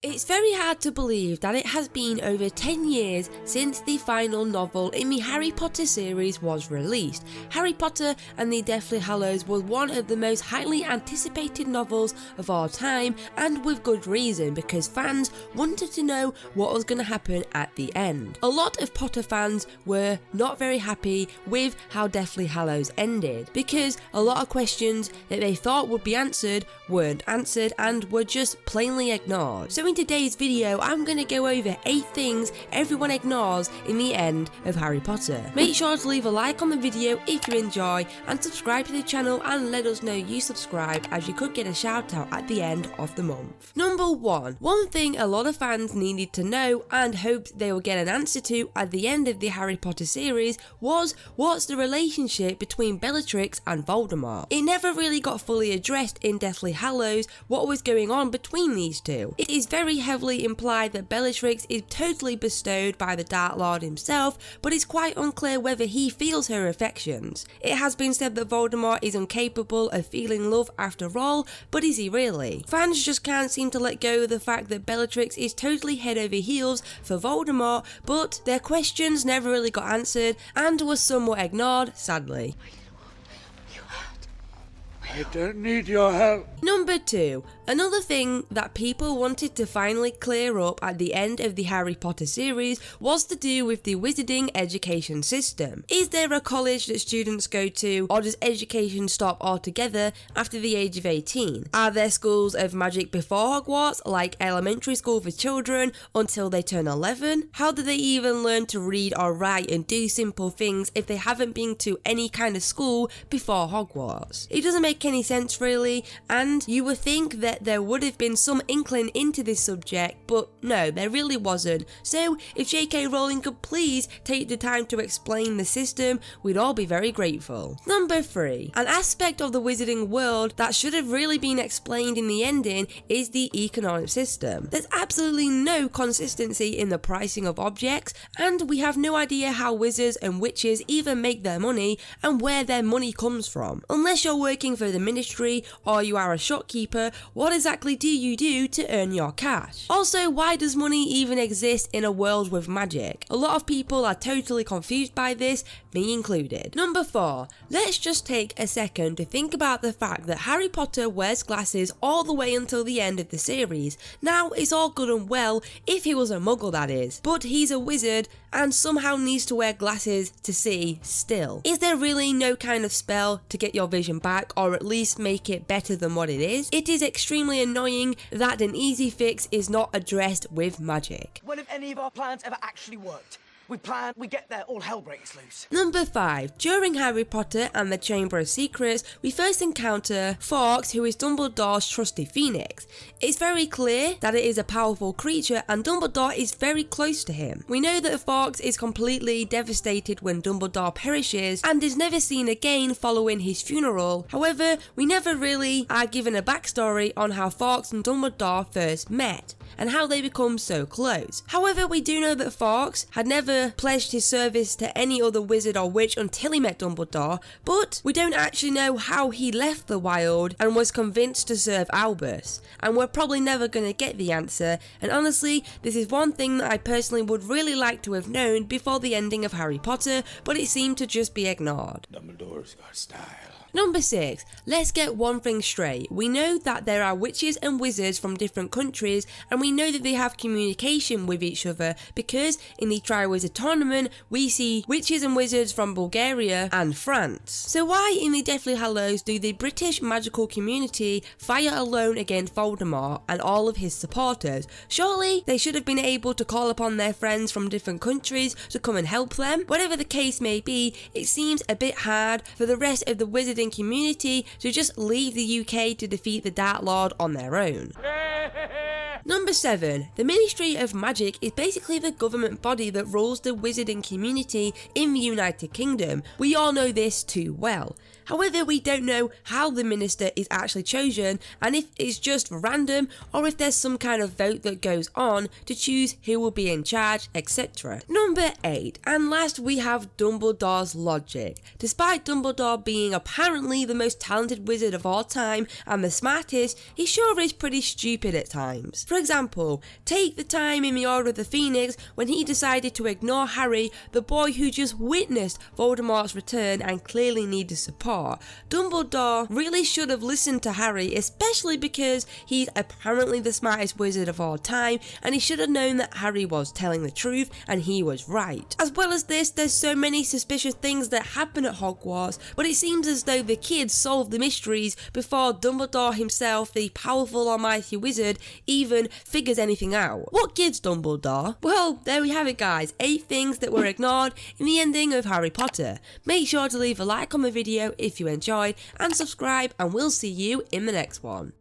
It's very hard to believe that it has been over 10 years since the final novel in the Harry Potter series was released. Harry Potter and the Deathly Hallows was one of the most highly anticipated novels of all time, and with good reason, because fans wanted to know what was going to happen at the end. A lot of Potter fans were not very happy with how Deathly Hallows ended, because a lot of questions that they thought would be answered weren't answered and were just plainly ignored. So in today's video, I'm going to go over 8 things everyone ignores in the end of Harry Potter. Make sure to leave a like on the video if you enjoy, and subscribe to the channel and let us know you subscribed, as you could get a shout out at the end of the month. Number 1. One thing a lot of fans needed to know and hoped they would get an answer to at the end of the Harry Potter series was, what's the relationship between Bellatrix and Voldemort? It never really got fully addressed in Deathly Hallows what was going on between these two. It is very heavily implied that Bellatrix is totally bestowed by the Dark Lord himself, but it's quite unclear whether he feels her affections. It has been said that Voldemort is incapable of feeling love after all, but is he really? Fans just can't seem to let go of the fact that Bellatrix is totally head over heels for Voldemort, but their questions never really got answered and was somewhat ignored, sadly. I don't need your help. Number 2. Another thing that people wanted to finally clear up at the end of the Harry Potter series was to do with the wizarding education system. Is there a college that students go to, or does education stop altogether after the age of 18? Are there schools of magic before Hogwarts, like elementary school for children, until they turn 11? How do they even learn to read or write and do simple things if they haven't been to any kind of school before Hogwarts? It doesn't make any sense really, and you would think that there would have been some inkling into this subject, but no, there really wasn't. So if JK Rowling could please take the time to explain the system, we'd all be very grateful. Number 3. An aspect of the wizarding world that should have really been explained in the ending is the economic system. There's absolutely no consistency in the pricing of objects, and we have no idea how wizards and witches even make their money and where their money comes from. Unless you're working for the ministry or you are a shopkeeper, what exactly do you do to earn your cash? Also, why does money even exist in a world with magic? A lot of people are totally confused by this, me included. Number 4. Let's just take a second to think about the fact that Harry Potter wears glasses all the way until the end of the series. Now, it's all good and well if he was a muggle, that is, but he's a wizard and somehow needs to wear glasses to see still. Is there really no kind of spell to get your vision back, or at least make it better than what it is? It is extremely annoying that an easy fix is not addressed with magic. When have any of our plans ever actually worked? We plan, we get there, all hell breaks loose. Number 5. During Harry Potter and the Chamber of Secrets, we first encounter Fawkes, who is Dumbledore's trusty phoenix. It's very clear that it is a powerful creature and Dumbledore is very close to him. We know that Fawkes is completely devastated when Dumbledore perishes and is never seen again following his funeral. However, we never really are given a backstory on how Fawkes and Dumbledore first met and how they become so close. However, we do know that Fawkes had never pledged his service to any other wizard or witch until he met Dumbledore, but we don't actually know how he left the Wild and was convinced to serve Albus, and we're probably never going to get the answer, and honestly, this is one thing that I personally would really like to have known before the ending of Harry Potter, but it seemed to just be ignored. Dumbledore's got style. Number 6. Let's get one thing straight. We know that there are witches and wizards from different countries, and we know that they have communication with each other because in the Triwizard Tournament we see witches and wizards from Bulgaria and France. So why in the Deathly Hallows do the British magical community fight alone against Voldemort and all of his supporters? Surely they should have been able to call upon their friends from different countries to come and help them. Whatever the case may be, it seems a bit hard for the rest of the wizarding community to just leave the UK to defeat the Dark Lord on their own. Number 7. The Ministry of Magic is basically the government body that rules the wizarding community in the United Kingdom. We all know this too well. However, we don't know how the minister is actually chosen and if it's just random or if there's some kind of vote that goes on to choose who will be in charge, etc. Number 8, and last we have Dumbledore's logic. Despite Dumbledore being apparently the most talented wizard of all time and the smartest, he sure is pretty stupid at times. For example, take the time in the Order of the Phoenix when he decided to ignore Harry, the boy who just witnessed Voldemort's return and clearly needed support. Dumbledore really should have listened to Harry, especially because he's apparently the smartest wizard of all time, and he should have known that Harry was telling the truth and he was right. As well as this, there's so many suspicious things that happen at Hogwarts, but it seems as though the kids solve the mysteries before Dumbledore himself, the powerful almighty wizard, even figures anything out. What gives Dumbledore? Well, there we have it guys, 8 things that were ignored in the ending of Harry Potter. Make sure to leave a like on the video if you enjoyed and subscribe, and we'll see you in the next one.